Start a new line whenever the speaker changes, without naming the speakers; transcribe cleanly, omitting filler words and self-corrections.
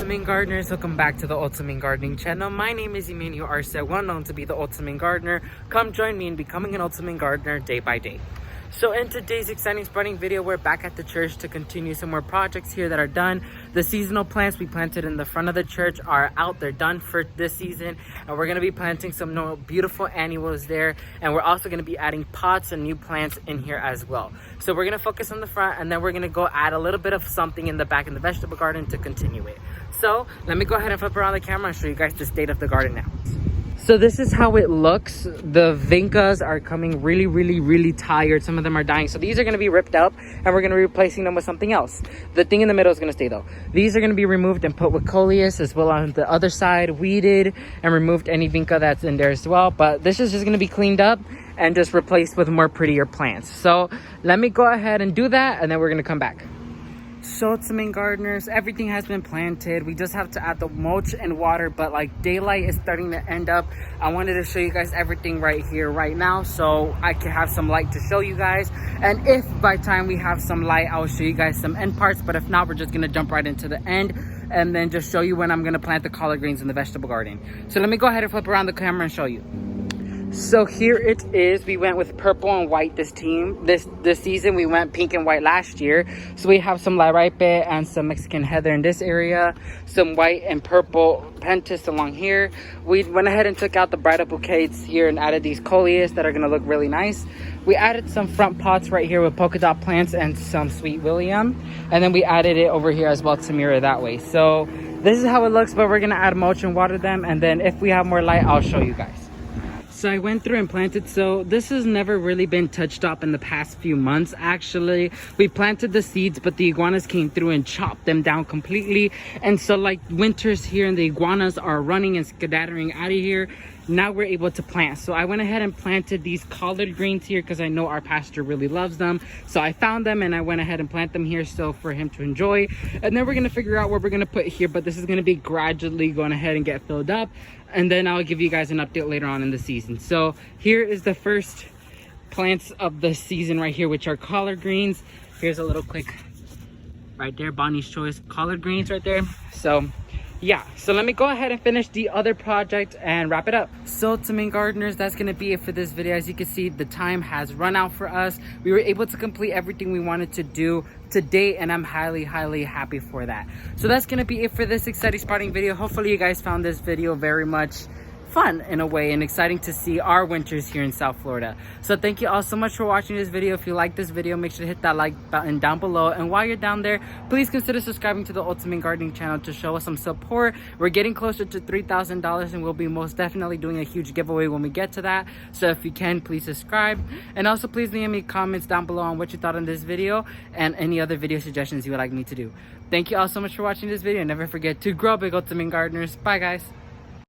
Ultimate Gardeners, welcome back to the Ultimate Gardening channel. My name is Emmanuel Arce, well known to be the Ultimate Gardener. Come join me in becoming an Ultimate Gardener day by day. So in today's exciting sprouting video, we're back at the church to continue some more projects here that are done. The seasonal plants we planted in the front of the church are out. They're done for this season. And we're going to be planting some more beautiful annuals there. And we're also going to be adding pots and new plants in here as well. So we're going to focus on the front, and then we're going to go add a little bit of something in the back in the vegetable garden to continue it. So let me go ahead and flip around the camera and show you guys the state of the garden now. So this is how it looks. The vincas are coming really tired. Some of them are dying. So these are going to be ripped up and we're going to be replacing them with something else. The thing in the middle is going to stay though. These are going to be removed and put with coleus, as well on the other side, weeded and removed any vinca that's in there as well. But this is just going to be cleaned up and just replaced with more prettier plants. So let me go ahead and do that, and then we're going to come back. So Ultimate Gardeners, everything has been planted. We just have to add the mulch and water, but like daylight is starting to end up. I wanted to show you guys everything right here right now so I can have some light to show you guys. And if by time we have some light, I'll show you guys some end parts, but if not, we're just gonna jump right into the end and then just show you when I'm gonna plant the collard greens in the vegetable garden. So let me go ahead and flip around the camera and show you. So here it is. We went with purple and white this season. We went pink and white last year. So we have some laripe and some Mexican heather in this area, some white and purple pentas along here. We went ahead and took out the brighter bouquets here and added these coleus that are going to look really nice. We added some front pots right here with polka dot plants and some sweet william, and then we added it over here as well to mirror that way. So this is how it looks, but we're going to add mulch and water them, and then if we have more light, I'll show you guys. So I went through and planted. So this has never really been touched up in the past few months. Actually, we planted the seeds, but the iguanas came through and chopped them down completely. And so like winter's here and the iguanas are running and skedaddering out of here. Now we're able to plant. So I went ahead and planted these collard greens here because I know our pastor really loves them. So I found them and I went ahead and planted them here so for him to enjoy. And then we're going to figure out what we're going to put here, but this is going to be gradually going ahead and get filled up. And then I'll give you guys an update later on in the season. So here is the first plants of the season right here, which are collard greens. Here's a little quick right there, Bonnie's Choice collard greens right there. So yeah, so let me go ahead and finish the other project and wrap it up. So Ultimate Gardeners, that's gonna be it for this video. As you can see, the time has run out for us. We were able to complete everything we wanted to do today, and I'm highly happy for that. So that's gonna be it for this exciting sprouting video. Hopefully you guys found this video very much fun in a way and exciting to see our winters here in South Florida. So thank you all so much for watching this video. If you like this video, make sure to hit that like button down below, and while you're down there, please consider subscribing to the Ultimate Gardening channel to show us some support. We're getting closer to $3,000 and we'll be most definitely doing a huge giveaway when we get to that. So if you can, please subscribe, and also please leave me comments down below on what you thought on this video and any other video suggestions you would like me to do. Thank you all so much for watching this video, and never forget to grow big, Ultimate Gardeners. Bye guys.